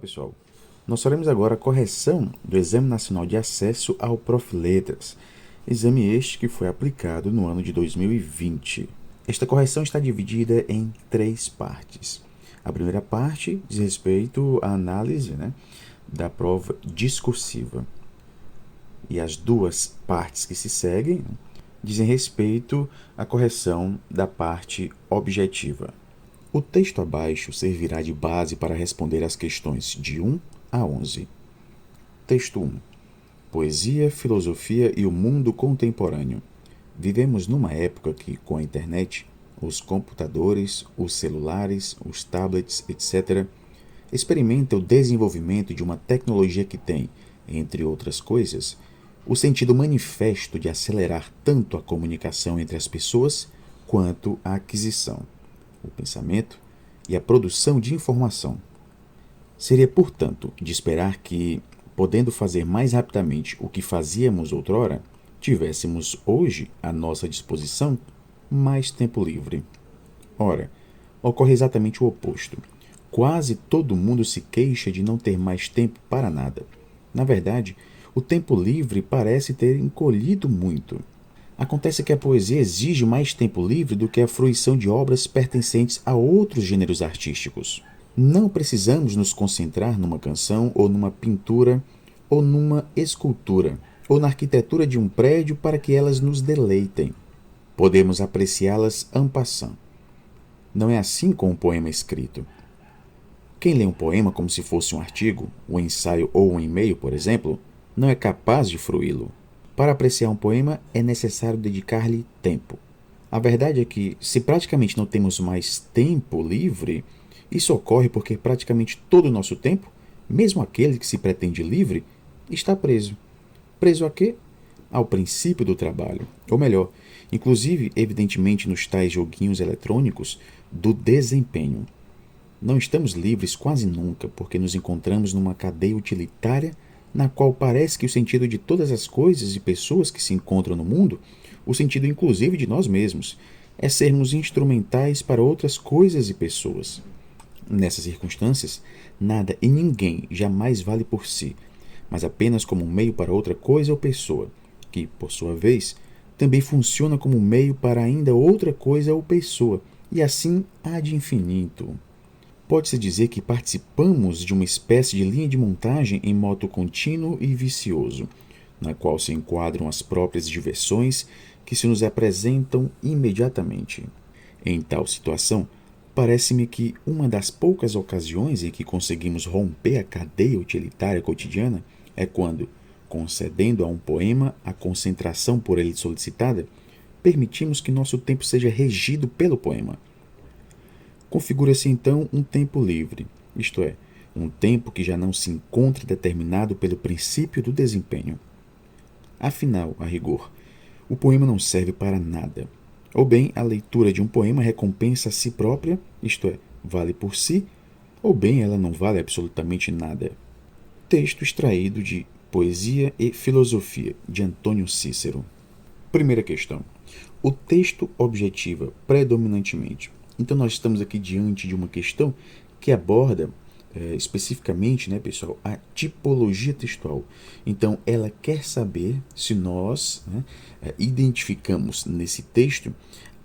Pessoal, nós faremos agora a correção do Exame Nacional de Acesso ao Profiletras, exame este que foi aplicado no ano de 2020. Esta correção está dividida em 3 partes. A primeira parte diz respeito à análise da prova discursiva. E as 2 partes que se seguem dizem respeito à correção da parte objetiva. O texto abaixo servirá de base para responder às questões de 1 a 11. Texto 1. Poesia, filosofia e o mundo contemporâneo. Vivemos numa época que, com a internet, os computadores, os celulares, os tablets, etc., experimenta o desenvolvimento de uma tecnologia que tem, entre outras coisas, o sentido manifesto de acelerar tanto a comunicação entre as pessoas quanto a aquisição, o pensamento e a produção de informação. Seria, portanto, de esperar que, podendo fazer mais rapidamente o que fazíamos outrora, tivéssemos hoje à nossa disposição mais tempo livre. Ora, ocorre exatamente o oposto. Quase todo mundo se queixa de não ter mais tempo para nada. Na verdade, o tempo livre parece ter encolhido muito. Acontece que a poesia exige mais tempo livre do que a fruição de obras pertencentes a outros gêneros artísticos. Não precisamos nos concentrar numa canção, ou numa pintura, ou numa escultura, ou na arquitetura de um prédio para que elas nos deleitem. Podemos apreciá-las en passant. Não é assim com um poema escrito. Quem lê um poema como se fosse um artigo, um ensaio ou um e-mail, por exemplo, não é capaz de fruí-lo. Para apreciar um poema, é necessário dedicar-lhe tempo. A verdade é que, se praticamente não temos mais tempo livre, isso ocorre porque praticamente todo o nosso tempo, mesmo aquele que se pretende livre, está preso. Preso a quê? Ao princípio do trabalho. Ou melhor, inclusive, evidentemente, nos tais joguinhos eletrônicos do desempenho. Não estamos livres quase nunca, porque nos encontramos numa cadeia utilitária na qual parece que o sentido de todas as coisas e pessoas que se encontram no mundo, o sentido inclusive de nós mesmos, é sermos instrumentais para outras coisas e pessoas. Nessas circunstâncias, nada e ninguém jamais vale por si, mas apenas como um meio para outra coisa ou pessoa, que, por sua vez, também funciona como um meio para ainda outra coisa ou pessoa, e assim ad infinito. Pode-se dizer que participamos de uma espécie de linha de montagem em moto contínuo e vicioso, na qual se enquadram as próprias diversões que se nos apresentam imediatamente. Em tal situação, parece-me que uma das poucas ocasiões em que conseguimos romper a cadeia utilitária cotidiana é quando, concedendo a um poema a concentração por ele solicitada, permitimos que nosso tempo seja regido pelo poema. Configura-se então um tempo livre, isto é, um tempo que já não se encontra determinado pelo princípio do desempenho. Afinal, a rigor, o poema não serve para nada. Ou bem a leitura de um poema recompensa a si própria, isto é, vale por si, ou bem ela não vale absolutamente nada. Texto extraído de Poesia e Filosofia, de Antônio Cícero. Primeira questão. O texto objetiva predominantemente. Então, nós estamos aqui diante de uma questão que aborda especificamente, pessoal, a tipologia textual. Então, ela quer saber se nós identificamos nesse texto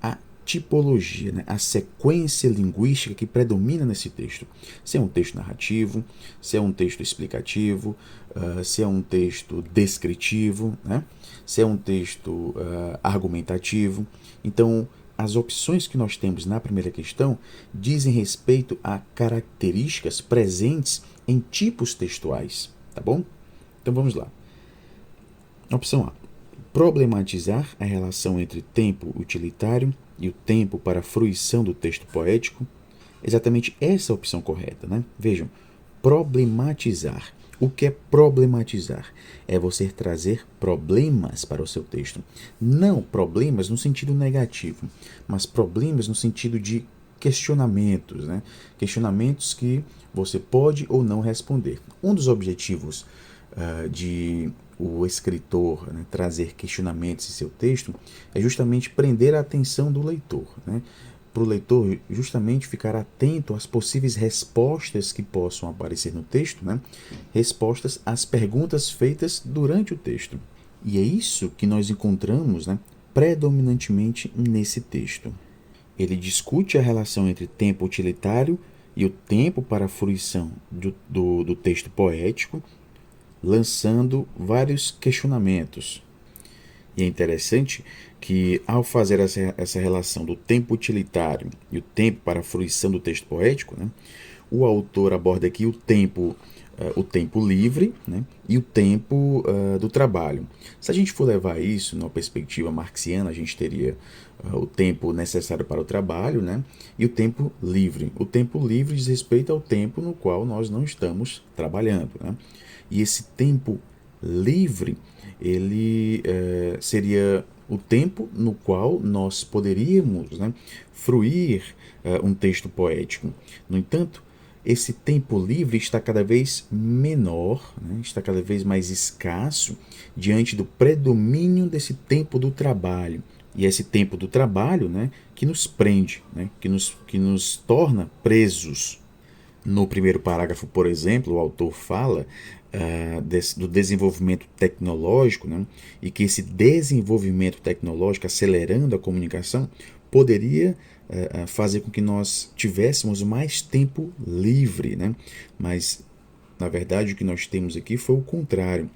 a tipologia, a sequência linguística que predomina nesse texto. Se é um texto narrativo, se é um texto explicativo, se é um texto descritivo, se é um texto argumentativo. Então, as opções que nós temos na primeira questão dizem respeito a características presentes em tipos textuais, tá bom? Então vamos lá. Opção A. Problematizar a relação entre tempo utilitário e o tempo para a fruição do texto poético. Exatamente essa é a opção correta, Vejam, problematizar. O que é problematizar? É você trazer problemas para o seu texto. Não problemas no sentido negativo, mas problemas no sentido de questionamentos, Questionamentos que você pode ou não responder. Um dos objetivos de o escritor trazer questionamentos em seu texto é justamente prender a atenção do leitor, para o leitor justamente ficar atento às possíveis respostas que possam aparecer no texto, né? Respostas às perguntas feitas durante o texto. E é isso que nós encontramos, né, predominantemente nesse texto. Ele discute a relação entre tempo utilitário e o tempo para a fruição do texto poético, lançando vários questionamentos. E é interessante que, ao fazer essa relação do tempo utilitário e o tempo para a fruição do texto poético, né, o autor aborda aqui o tempo livre, né, e o tempo do trabalho. Se a gente for levar isso numa perspectiva marxiana, a gente teria o tempo necessário para o trabalho, né, e o tempo livre. O tempo livre diz respeito ao tempo no qual nós não estamos trabalhando. Né? E esse tempo livre, ele seria o tempo no qual nós poderíamos, né, fruir um texto poético. No entanto, esse tempo livre está cada vez menor, né, está cada vez mais escasso diante do predomínio desse tempo do trabalho. E esse tempo do trabalho, né, que nos prende, né, que nos torna presos. No primeiro parágrafo, por exemplo, o autor fala do desenvolvimento tecnológico, né, e que esse desenvolvimento tecnológico, acelerando a comunicação, poderia fazer com que nós tivéssemos mais tempo livre. Né? Mas, na verdade, o que nós temos aqui foi o contrário.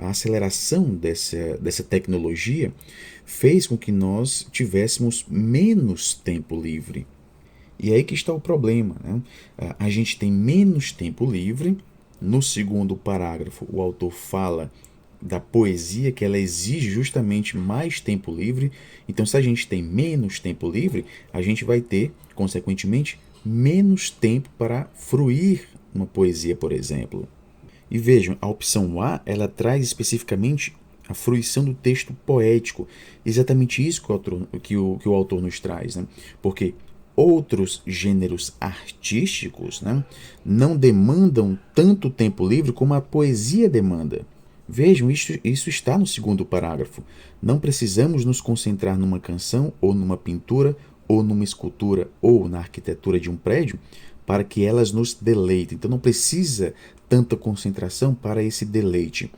A aceleração dessa tecnologia fez com que nós tivéssemos menos tempo livre. E é aí que está o problema. Né? A gente tem menos tempo livre. No segundo parágrafo, o autor fala da poesia, que ela exige justamente mais tempo livre. Então, se a gente tem menos tempo livre, a gente vai ter, consequentemente, menos tempo para fruir uma poesia, por exemplo. E vejam, a opção A, ela traz especificamente a fruição do texto poético. Exatamente isso que o autor nos traz. Né? Porque outros gêneros artísticos, né, não demandam tanto tempo livre como a poesia demanda. Vejam, isso está no segundo parágrafo. Não precisamos nos concentrar numa canção, ou numa pintura, ou numa escultura, ou na arquitetura de um prédio, para que elas nos deleitem. Então não precisa tanta concentração para esse deleite.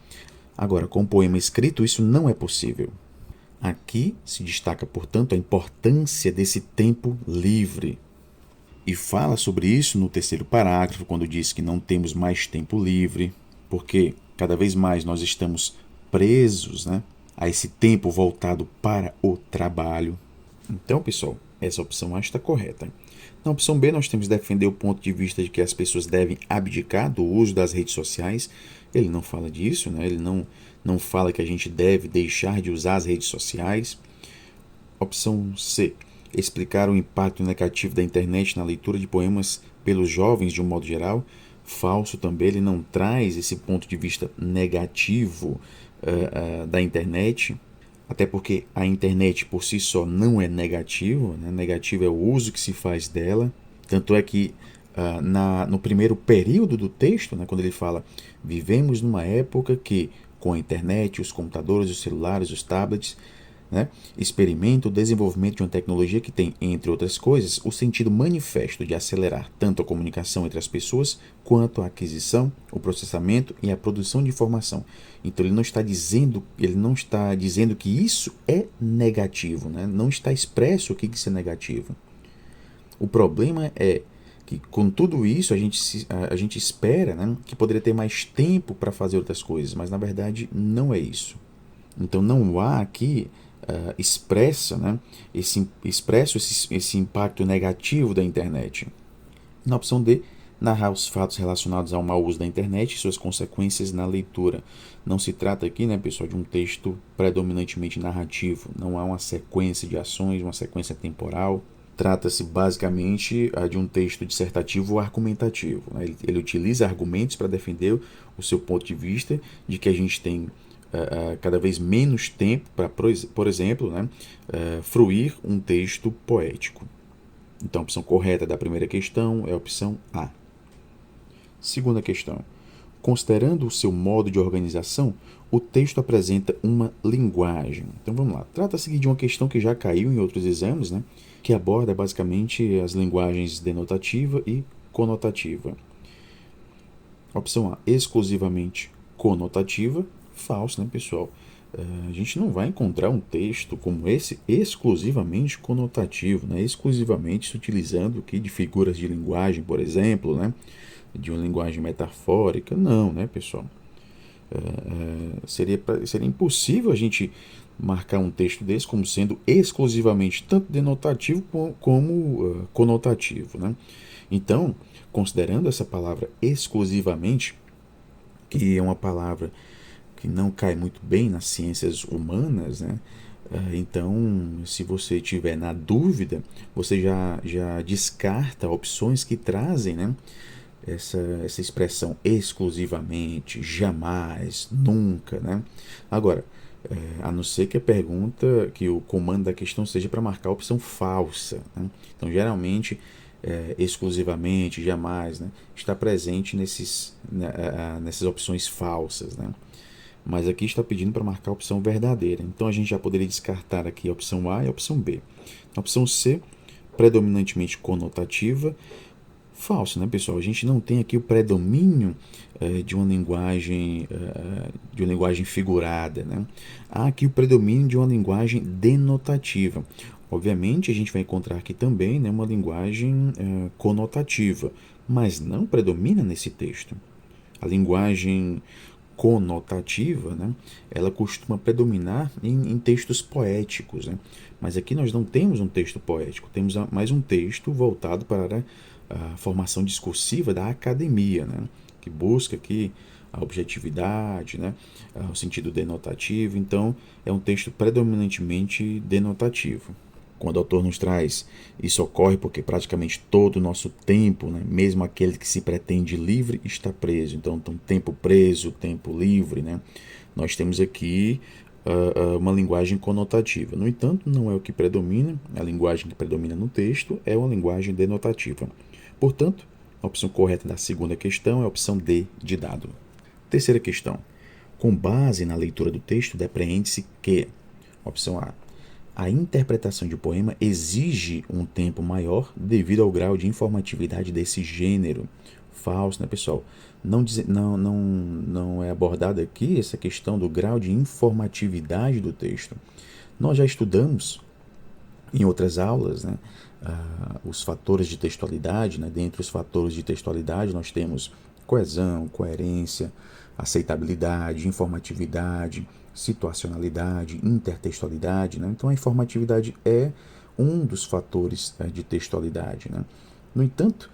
Agora, com o poema escrito, isso não é possível. Aqui se destaca, portanto, a importância desse tempo livre. E fala sobre isso no terceiro parágrafo, quando diz que não temos mais tempo livre, porque cada vez mais nós estamos presos, né, a esse tempo voltado para o trabalho. Então, pessoal, essa opção A está correta. Na opção B, nós temos que defender o ponto de vista de que as pessoas devem abdicar do uso das redes sociais. Ele não fala disso, né? Ele não fala que a gente deve deixar de usar as redes sociais. Opção C, explicar o impacto negativo da internet na leitura de poemas pelos jovens de um modo geral. Falso também, ele não traz esse ponto de vista negativo da internet. Até porque a internet por si só não é negativo, né? Negativo é o uso que se faz dela. Tanto é que no primeiro período do texto, né, quando ele fala vivemos numa época que, com a internet, os computadores, os celulares, os tablets, né, experimenta o desenvolvimento de uma tecnologia que tem, entre outras coisas, o sentido manifesto de acelerar tanto a comunicação entre as pessoas quanto a aquisição, o processamento e a produção de informação. Então ele não está dizendo que isso é negativo, né? Não está expresso o que isso é negativo. O problema é que, com tudo isso, a gente espera, né, que poderia ter mais tempo para fazer outras coisas, mas na verdade não é isso. Então não há aqui né, esse impacto negativo da internet. Na opção D, narrar os fatos relacionados ao mau uso da internet e suas consequências na leitura. Não se trata aqui, né, pessoal, de um texto predominantemente narrativo. Não há uma sequência de ações, uma sequência temporal. Trata-se basicamente de um texto dissertativo ou argumentativo. Né? Ele utiliza argumentos para defender o seu ponto de vista de que a gente tem cada vez menos tempo para, por exemplo, né, fruir um texto poético. Então, a opção correta da primeira questão é a opção A. Segunda questão. Considerando o seu modo de organização, o texto apresenta uma linguagem. Então vamos lá. Trata-se de uma questão que já caiu em outros exames, né? Que aborda basicamente as linguagens denotativa e conotativa. Opção A, exclusivamente conotativa. Falso, né, pessoal? A gente não vai encontrar um texto como esse exclusivamente conotativo, né? Exclusivamente se utilizando aqui de figuras de linguagem, por exemplo, né? De uma linguagem metafórica. Não, né, pessoal? Seria impossível a gente marcar um texto desse como sendo exclusivamente tanto denotativo como conotativo, né? Então, considerando essa palavra exclusivamente, que é uma palavra que não cai muito bem nas ciências humanas, né? Então, se você tiver na dúvida, você já descarta opções que trazem, né, essa expressão exclusivamente, jamais, nunca, né? Agora, a não ser que a pergunta, que o comando da questão seja para marcar a opção falsa, né? Então, geralmente, exclusivamente, jamais, né, está presente nessas opções falsas, né? Mas aqui está pedindo para marcar a opção verdadeira. Então a gente já poderia descartar aqui a opção A e a opção B. A opção C, predominantemente conotativa. Falso, né, pessoal? A gente não tem aqui o predomínio de uma linguagem figurada, né? Há aqui o predomínio de uma linguagem denotativa. Obviamente a gente vai encontrar aqui também, né, uma linguagem conotativa, mas não predomina nesse texto. A linguagem conotativa, né, ela costuma predominar em textos poéticos, né? Mas aqui nós não temos um texto poético, temos mais um texto voltado para a formação discursiva da academia, né, que busca aqui a objetividade, né, o sentido denotativo. Então é um texto predominantemente denotativo. Quando o autor nos traz, isso ocorre porque praticamente todo o nosso tempo, né, mesmo aquele que se pretende livre, está preso. Então, tempo preso, tempo livre, né? Nós temos aqui uma linguagem conotativa. No entanto, não é o que predomina. A linguagem que predomina no texto é uma linguagem denotativa. Portanto, a opção correta da segunda questão é a opção D de dado. Terceira questão. Com base na leitura do texto, depreende-se que, opção A interpretação de poema exige um tempo maior devido ao grau de informatividade desse gênero. Falso, né, pessoal? Não é abordada aqui essa questão do grau de informatividade do texto. Nós já estudamos em outras aulas, né, os fatores de textualidade, né? Dentre os fatores de textualidade nós temos coesão, coerência, aceitabilidade, informatividade, situacionalidade, intertextualidade, né? Então a informatividade é um dos fatores de textualidade, né? No entanto,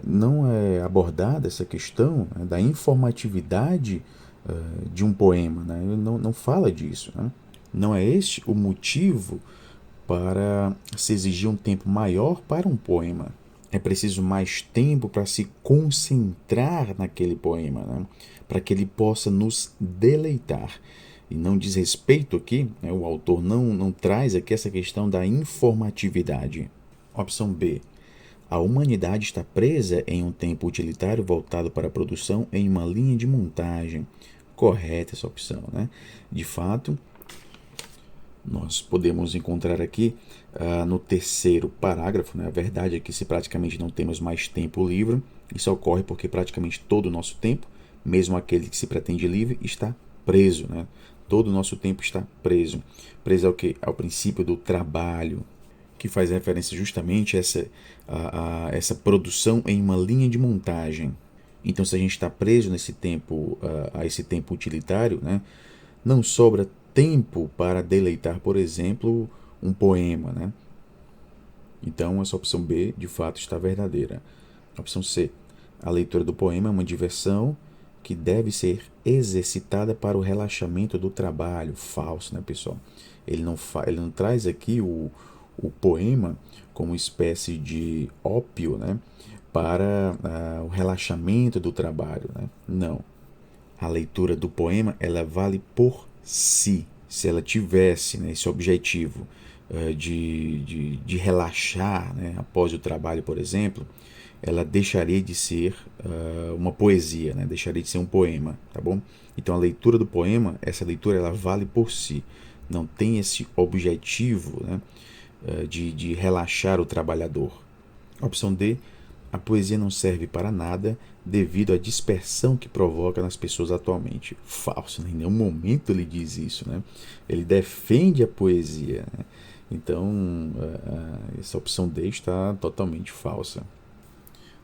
não é abordada essa questão, né, da informatividade de um poema, né? Não fala disso, né? Não é este o motivo para se exigir um tempo maior para um poema. É preciso mais tempo para se concentrar naquele poema, né? Para que ele possa nos deleitar. E não diz respeito aqui, né? O autor não traz aqui essa questão da informatividade. Opção B. A humanidade está presa em um tempo utilitário voltado para a produção em uma linha de montagem. Correta essa opção, né? De fato, nós podemos encontrar aqui no terceiro parágrafo, né? A verdade é que se praticamente não temos mais tempo livre, isso ocorre porque praticamente todo o nosso tempo, mesmo aquele que se pretende livre, está preso, né? Todo o nosso tempo está preso. Preso ao quê? Ao princípio do trabalho, que faz referência justamente a essa produção em uma linha de montagem. Então, se a gente está preso nesse tempo, a esse tempo utilitário, né, não sobra tempo para deleitar, por exemplo, um poema, né? Então, essa opção B, de fato, está verdadeira. Opção C. A leitura do poema é uma diversão que deve ser exercitada para o relaxamento do trabalho. Falso, né, pessoal? Ele não traz aqui o poema como espécie de ópio, né, para o relaxamento do trabalho, né? Não. A leitura do poema, ela vale por si. Se ela tivesse, né, esse objetivo de relaxar, né, após o trabalho, por exemplo, ela deixaria de ser uma poesia, né? Deixaria de ser um poema, tá bom? Então a leitura do poema, essa leitura ela vale por si, não tem esse objetivo, né, de relaxar o trabalhador. Opção D, a poesia não serve para nada devido à dispersão que provoca nas pessoas atualmente. Falso, né? Em nenhum momento ele diz isso, né? Ele defende a poesia, né? Então, essa opção D está totalmente falsa.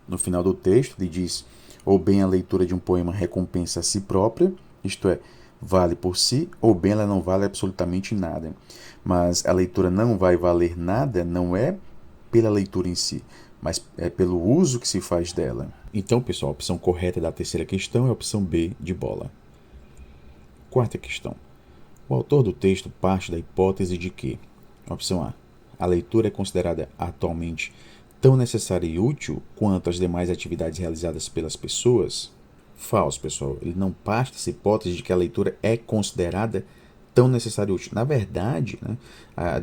No final do texto, ele diz: ou bem a leitura de um poema recompensa a si própria, isto é, vale por si, ou bem ela não vale absolutamente nada. Mas a leitura não vai valer nada não é pela leitura em si, mas é pelo uso que se faz dela. Então, pessoal, a opção correta da terceira questão é a opção B de bola. Quarta questão. O autor do texto parte da hipótese de que: opção A, a leitura é considerada atualmente tão necessária e útil quanto as demais atividades realizadas pelas pessoas. Falso, pessoal. Ele não parte dessa hipótese de que a leitura é considerada tão necessária e útil. Na verdade, né,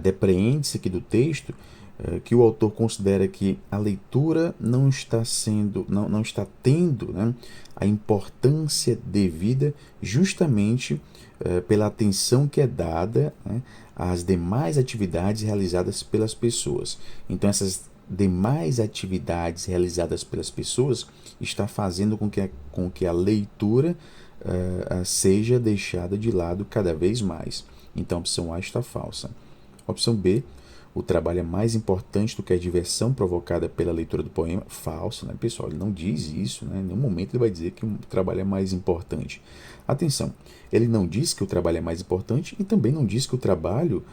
depreende-se aqui do texto que o autor considera que a leitura não está tendo, né, a importância devida justamente pela atenção que é dada, né, às demais atividades realizadas pelas pessoas. Então essas demais atividades realizadas pelas pessoas está fazendo com que a leitura seja deixada de lado cada vez mais. Então a opção A está falsa. Opção B, o trabalho é mais importante do que a diversão provocada pela leitura do poema. Falso, né, pessoal? Ele não diz isso, né? Em nenhum momento ele vai dizer que o trabalho é mais importante. Atenção, ele não diz que o trabalho é mais importante e também não diz que o trabalho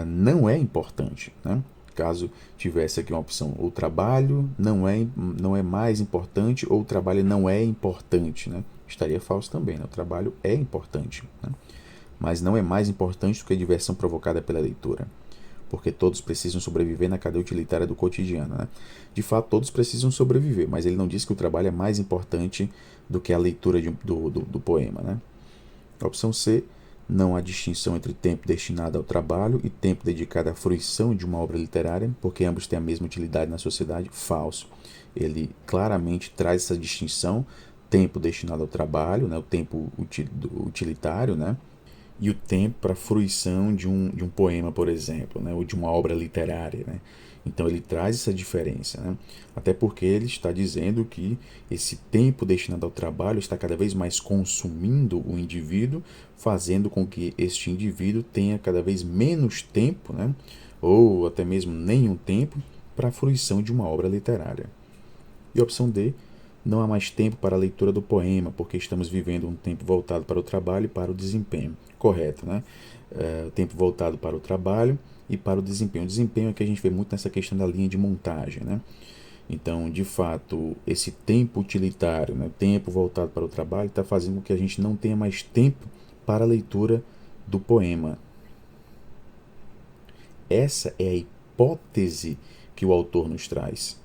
não é importante, né? Caso tivesse aqui uma opção, o trabalho não é mais importante ou o trabalho não é importante, né? Estaria falso também, né? O trabalho é importante, né? Mas não é mais importante do que a diversão provocada pela leitura, porque todos precisam sobreviver na cadeia utilitária do cotidiano, né? De fato, todos precisam sobreviver, mas ele não diz que o trabalho é mais importante do que a leitura do poema, né? A opção C, não há distinção entre tempo destinado ao trabalho e tempo dedicado à fruição de uma obra literária, porque ambos têm a mesma utilidade na sociedade. Falso. Ele claramente traz essa distinção, tempo destinado ao trabalho, né, o tempo utilitário, né, e o tempo para a fruição de um poema, por exemplo, né, ou de uma obra literária, né? Então ele traz essa diferença, né? Até porque ele está dizendo que esse tempo destinado ao trabalho está cada vez mais consumindo o indivíduo, fazendo com que este indivíduo tenha cada vez menos tempo, né? Ou até mesmo nenhum tempo para a fruição de uma obra literária. E a opção D, não há mais tempo para a leitura do poema, porque estamos vivendo um tempo voltado para o trabalho e para o desempenho. Correto, né? Tempo voltado para o trabalho e para o desempenho. O desempenho é que a gente vê muito nessa questão da linha de montagem, né? Então, de fato, esse tempo utilitário, né, tempo voltado para o trabalho, está fazendo com que a gente não tenha mais tempo para a leitura do poema. Essa é a hipótese que o autor nos traz.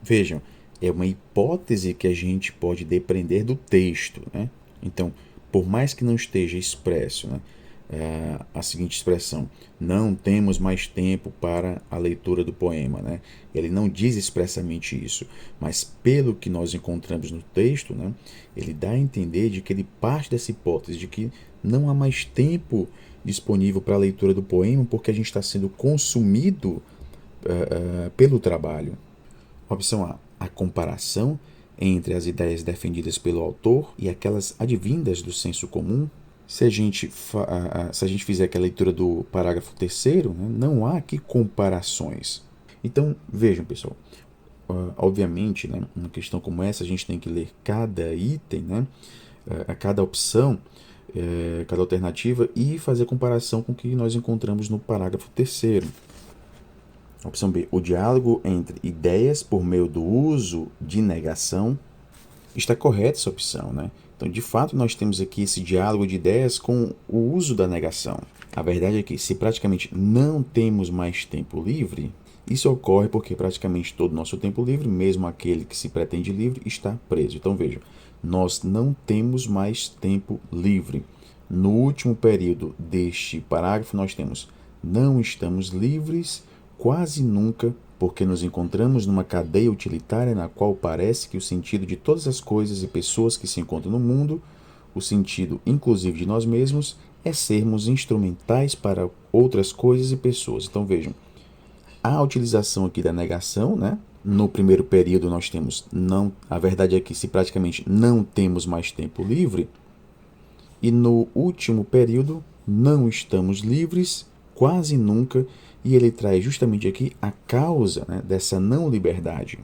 Vejam, é uma hipótese que a gente pode depreender do texto, né? Então, por mais que não esteja expresso, né, a seguinte expressão: não temos mais tempo para a leitura do poema, né? Ele não diz expressamente isso, mas pelo que nós encontramos no texto, né, ele dá a entender de que ele parte dessa hipótese de que não há mais tempo disponível para a leitura do poema porque a gente está sendo consumido pelo trabalho. Opção A comparação entre as ideias defendidas pelo autor e aquelas advindas do senso comum. Se a gente fizer aqui a leitura do parágrafo 3º, né, não há aqui comparações. Então, vejam, pessoal, obviamente, né, uma questão como essa, a gente tem que ler cada item, né, a cada opção, cada alternativa e fazer comparação com o que nós encontramos no parágrafo 3º. Opção B, o diálogo entre ideias por meio do uso de negação. Está correta essa opção, né? Então, de fato, nós temos aqui esse diálogo de ideias com o uso da negação. A verdade é que, se praticamente não temos mais tempo livre, isso ocorre porque praticamente todo o nosso tempo livre, mesmo aquele que se pretende livre, está preso. Então, veja, nós não temos mais tempo livre. No último período deste parágrafo, nós temos: não estamos livres quase nunca porque nos encontramos numa cadeia utilitária na qual parece que o sentido de todas as coisas e pessoas que se encontram no mundo, o sentido inclusive de nós mesmos, é sermos instrumentais para outras coisas e pessoas. Então vejam, a utilização aqui da negação, né? No primeiro período nós temos não, a verdade é que se praticamente não temos mais tempo livre, e no último período não estamos livres quase nunca, e ele traz justamente aqui a causa, né, dessa não liberdade.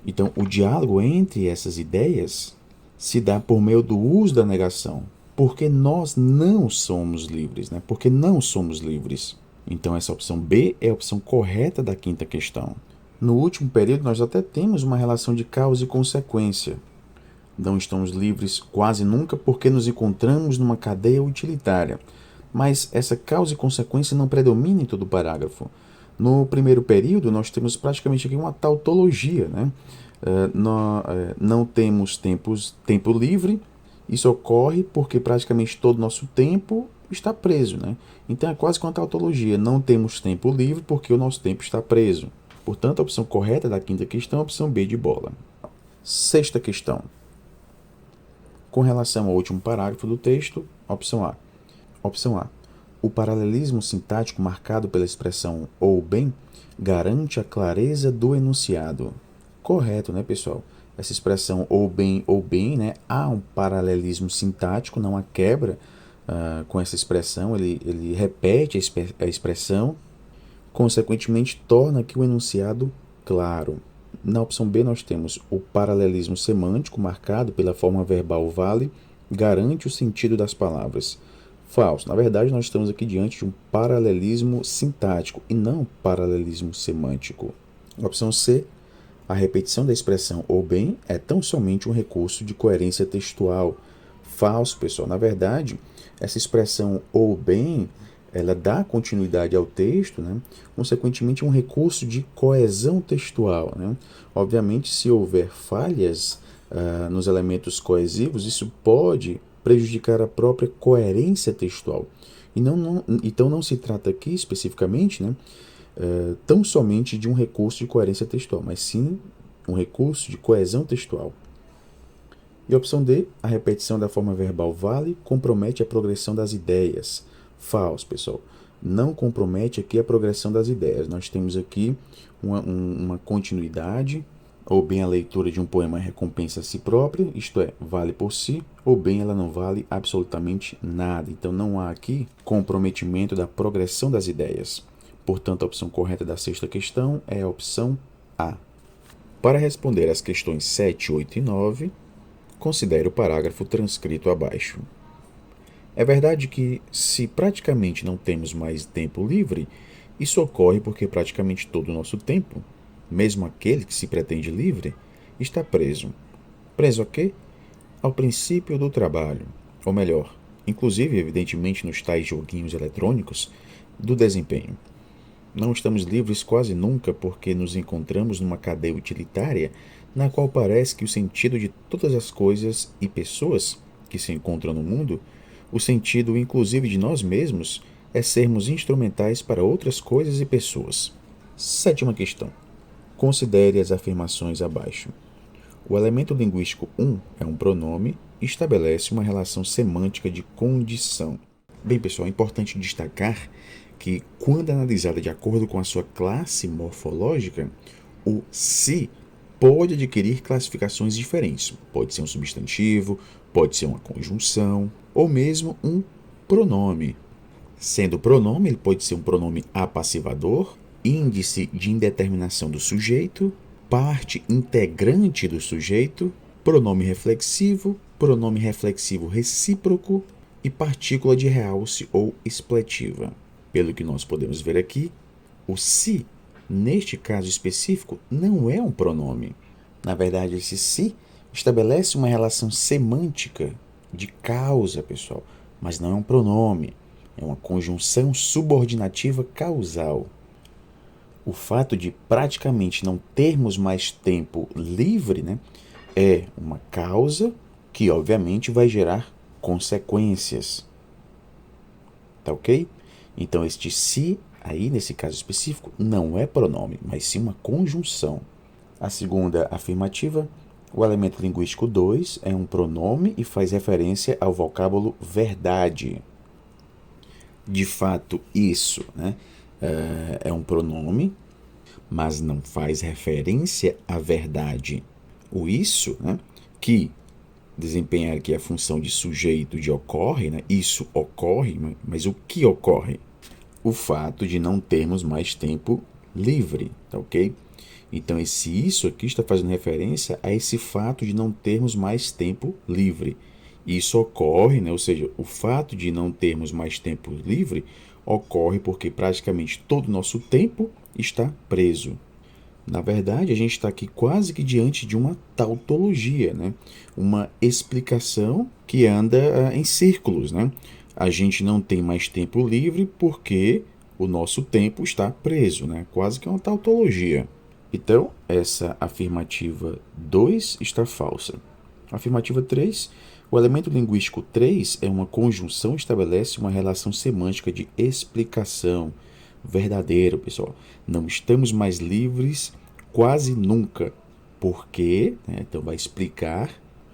Então, o diálogo entre essas ideias se dá por meio do uso da negação, porque nós não somos livres, né? Porque não somos livres. Então, essa opção B é a opção correta da quinta questão. No último período, nós até temos uma relação de causa e consequência. Não estamos livres quase nunca porque nos encontramos numa cadeia utilitária. Mas essa causa e consequência não predomina em todo o parágrafo. No primeiro período, nós temos praticamente aqui uma tautologia, né? Não temos tempo livre. Isso ocorre porque praticamente todo o nosso tempo está preso, né? Então é quase que uma tautologia. Não temos tempo livre porque o nosso tempo está preso. Portanto, a opção correta da quinta questão é a opção B de bola. Sexta questão. Com relação ao último parágrafo do texto, opção A. Opção A. O paralelismo sintático marcado pela expressão ou bem garante a clareza do enunciado. Correto, né, pessoal? Essa expressão ou bem, né? Há um paralelismo sintático, não há quebra com essa expressão. Ele repete a expressão, consequentemente torna aqui o enunciado claro. Na opção B nós temos o paralelismo semântico marcado pela forma verbal vale, garante o sentido das palavras. Falso. Na verdade, nós estamos aqui diante de um paralelismo sintático e não paralelismo semântico. Opção C. A repetição da expressão ou bem é tão somente um recurso de coerência textual. Falso, pessoal. Na verdade, essa expressão ou bem, ela dá continuidade ao texto, né? Consequentemente, um recurso de coesão textual, né? Obviamente, se houver falhas nos elementos coesivos, isso pode prejudicar a própria coerência textual. Então não se trata aqui especificamente, né, tão somente de um recurso de coerência textual, mas sim um recurso de coesão textual. E a opção D, a repetição da forma verbal vale, compromete a progressão das ideias. Falso, pessoal. Não compromete aqui a progressão das ideias. Nós temos aqui uma continuidade, ou bem a leitura de um poema recompensa a si própria, isto é, vale por si, ou bem ela não vale absolutamente nada. Então não há aqui comprometimento da progressão das ideias. Portanto, a opção correta da sexta questão é a opção A. Para responder às questões 7, 8 e 9, considere o parágrafo transcrito abaixo. É verdade que, se praticamente não temos mais tempo livre, isso ocorre porque praticamente todo o nosso tempo, mesmo aquele que se pretende livre, está preso. Preso a quê? Ao princípio do trabalho, ou melhor, inclusive, evidentemente, nos tais joguinhos eletrônicos, do desempenho. Não estamos livres quase nunca porque nos encontramos numa cadeia utilitária na qual parece que o sentido de todas as coisas e pessoas que se encontram no mundo, o sentido inclusive de nós mesmos, é sermos instrumentais para outras coisas e pessoas. Sétima questão. Considere as afirmações abaixo. O elemento linguístico 1 é um pronome e estabelece uma relação semântica de condição. Bem, pessoal, é importante destacar que, quando analisada de acordo com a sua classe morfológica, o se pode adquirir classificações diferentes. Pode ser um substantivo, pode ser uma conjunção, ou mesmo um pronome. Sendo pronome, ele pode ser um pronome apassivador, índice de indeterminação do sujeito, parte integrante do sujeito, pronome reflexivo recíproco e partícula de realce ou expletiva. Pelo que nós podemos ver aqui, o se, neste caso específico, não é um pronome. Na verdade, esse se estabelece uma relação semântica de causa, pessoal, mas não é um pronome. É uma conjunção subordinativa causal. O fato de praticamente não termos mais tempo livre, né, é uma causa que, obviamente, vai gerar consequências. Tá ok? Então, este se Aí, nesse caso específico, não é pronome, mas sim uma conjunção. A segunda afirmativa, o elemento linguístico 2 é um pronome e faz referência ao vocábulo verdade. De fato, isso, né, é um pronome, mas não faz referência à verdade. O isso, né, que desempenhar aqui a função de sujeito de ocorre, né, isso ocorre, mas o que ocorre? O fato de não termos mais tempo livre, tá ok? Então, esse isso aqui está fazendo referência a esse fato de não termos mais tempo livre. Isso ocorre, né? Ou seja, o fato de não termos mais tempo livre ocorre porque praticamente todo o nosso tempo está preso. Na verdade, a gente está aqui quase que diante de uma tautologia, né? Uma explicação que anda em círculos, né? A gente não tem mais tempo livre porque o nosso tempo está preso, né? Quase que uma tautologia. Então, essa afirmativa 2 está falsa. Afirmativa 3, o elemento linguístico 3 é uma conjunção que estabelece uma relação semântica de explicação. Verdadeiro, pessoal. Não estamos mais livres quase nunca. Porque, né, então vai explicar,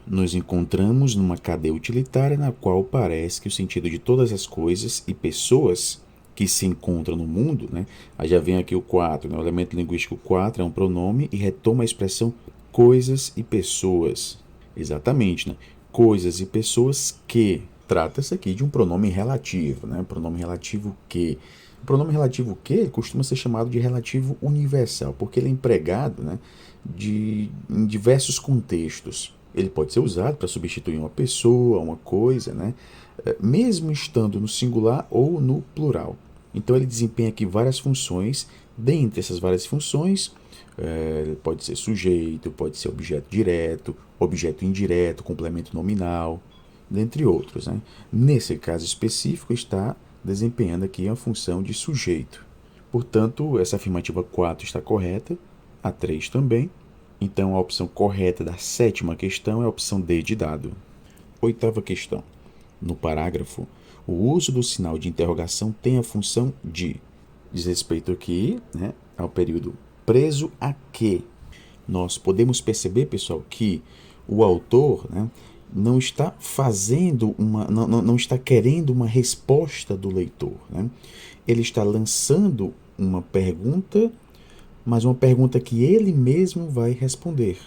nos encontramos numa cadeia utilitária na qual parece que o sentido de todas as coisas e pessoas que se encontram no mundo, né? Aí já vem aqui o 4, né? O elemento linguístico 4 é um pronome e retoma a expressão coisas e pessoas. Exatamente, né? Coisas e pessoas que. Trata-se aqui de um pronome relativo, né? Pronome relativo que. O pronome relativo que costuma ser chamado de relativo universal, porque ele é empregado, né, em diversos contextos. Ele pode ser usado para substituir uma pessoa, uma coisa, né, mesmo estando no singular ou no plural. Então ele desempenha aqui várias funções. Dentre essas várias funções, pode ser sujeito, pode ser objeto direto, objeto indireto, complemento nominal, dentre outros, né? Nesse caso específico, está desempenhando aqui a função de sujeito. Portanto, essa afirmativa 4 está correta, a 3 também. Então, a opção correta da sétima questão é a opção D de dado. Oitava questão. No parágrafo, o uso do sinal de interrogação tem a função de. Diz respeito aqui, né, ao período preso a quê? Nós podemos perceber, pessoal, que o autor, né, não está fazendo não está querendo uma resposta do leitor, né? Ele está lançando uma pergunta, mas uma pergunta que ele mesmo vai responder.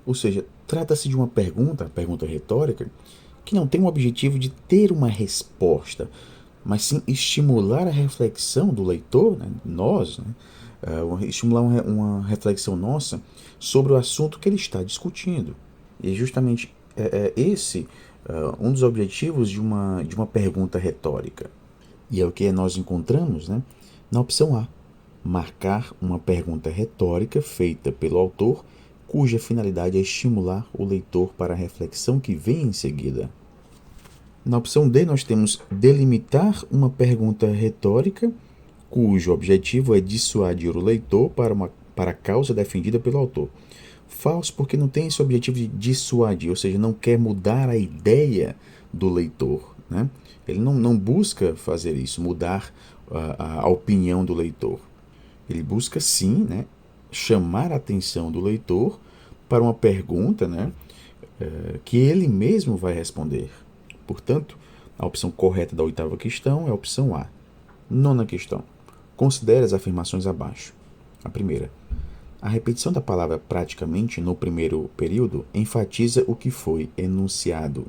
Ou seja, trata-se de uma pergunta retórica, que não tem o objetivo de ter uma resposta, mas sim estimular a reflexão do leitor, né, nós, né, estimular uma reflexão nossa sobre o assunto que ele está discutindo. E justamente esse um dos objetivos de uma pergunta retórica. E é o que nós encontramos, né, na opção A. Marcar uma pergunta retórica feita pelo autor, cuja finalidade é estimular o leitor para a reflexão que vem em seguida. Na opção D, nós temos delimitar uma pergunta retórica, cujo objetivo é dissuadir o leitor para a causa defendida pelo autor. Falso, porque não tem esse objetivo de dissuadir, ou seja, não quer mudar a ideia do leitor, né? Ele não busca fazer isso, mudar a opinião do leitor. Ele busca, sim, né, chamar a atenção do leitor para uma pergunta, né, que ele mesmo vai responder. Portanto, a opção correta da oitava questão é a opção A. Nona questão. Considere as afirmações abaixo. A primeira. A repetição da palavra praticamente no primeiro período enfatiza o que foi enunciado.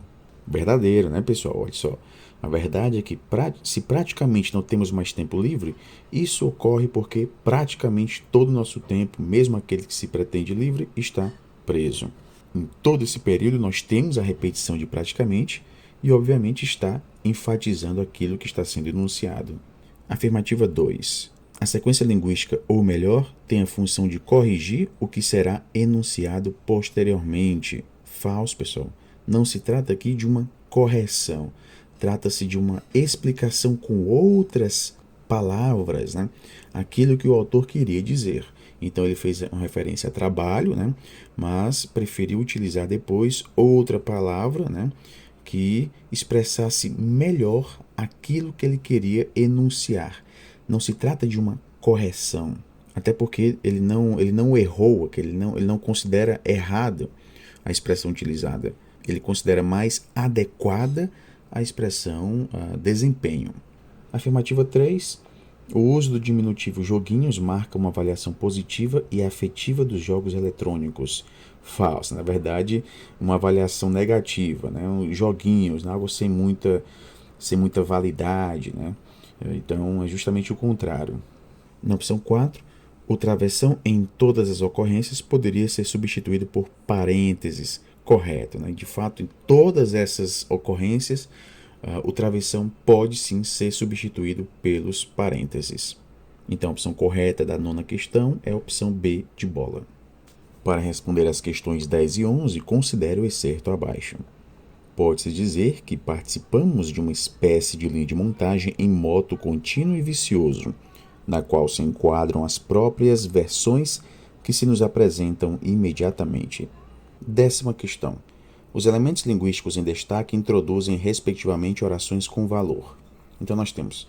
Verdadeiro, né, pessoal? Olha só. A verdade é que se praticamente não temos mais tempo livre, isso ocorre porque praticamente todo o nosso tempo, mesmo aquele que se pretende livre, está preso. Em todo esse período nós temos a repetição de praticamente e obviamente está enfatizando aquilo que está sendo enunciado. Afirmativa 2. A sequência linguística, ou melhor, tem a função de corrigir o que será enunciado posteriormente. Falso, pessoal. Não se trata aqui de uma correção. Trata-se de uma explicação com outras palavras, né? Aquilo que o autor queria dizer. Então ele fez uma referência a trabalho, né? Mas preferiu utilizar depois outra palavra, né, que expressasse melhor aquilo que ele queria enunciar. não se trata de uma correção, até porque ele não errou, ele não considera errado a expressão utilizada. Ele considera mais adequada a expressão desempenho. Afirmativa 3. O uso do diminutivo joguinhos marca uma avaliação positiva e afetiva dos jogos eletrônicos. Falso, na verdade, uma avaliação negativa, né? Joguinhos, algo sem muita validade, né? Então é justamente o contrário. Na opção 4, o travessão em todas as ocorrências poderia ser substituído por parênteses. Correto, né? De fato, em todas essas ocorrências, o travessão pode sim ser substituído pelos parênteses. Então a opção correta da nona questão é a opção B de bola. Para responder às questões 10 e 11, considere o excerto abaixo. Pode-se dizer que participamos de uma espécie de linha de montagem em moto contínuo e vicioso, na qual se enquadram as próprias versões que se nos apresentam imediatamente. 10ª questão. Os elementos linguísticos em destaque introduzem respectivamente orações com valor. Então nós temos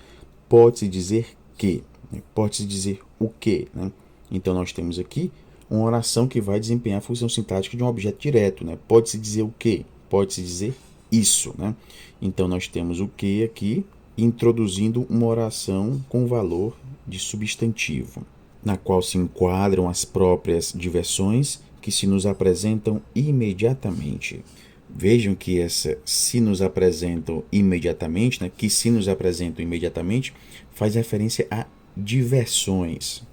pode-se dizer que, né? Pode-se dizer o que, né? Então nós temos aqui uma oração que vai desempenhar a função sintática de um objeto direto, né? Pode-se dizer o que? Pode-se dizer isso, né? Então nós temos o que aqui introduzindo uma oração com valor de substantivo, na qual se enquadram as próprias diversões que se nos apresentam imediatamente. Vejam que essa se nos apresentam imediatamente, né, que se nos apresentam imediatamente, faz referência a diversões.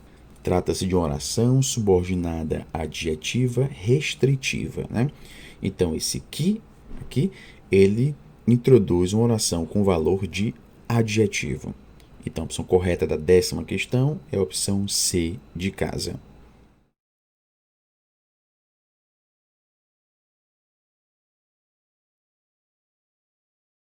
Trata-se de uma oração subordinada adjetiva restritiva, né? Então, esse que aqui, ele introduz uma oração com valor de adjetivo. Então, a opção correta da 10ª questão é a opção C de casa.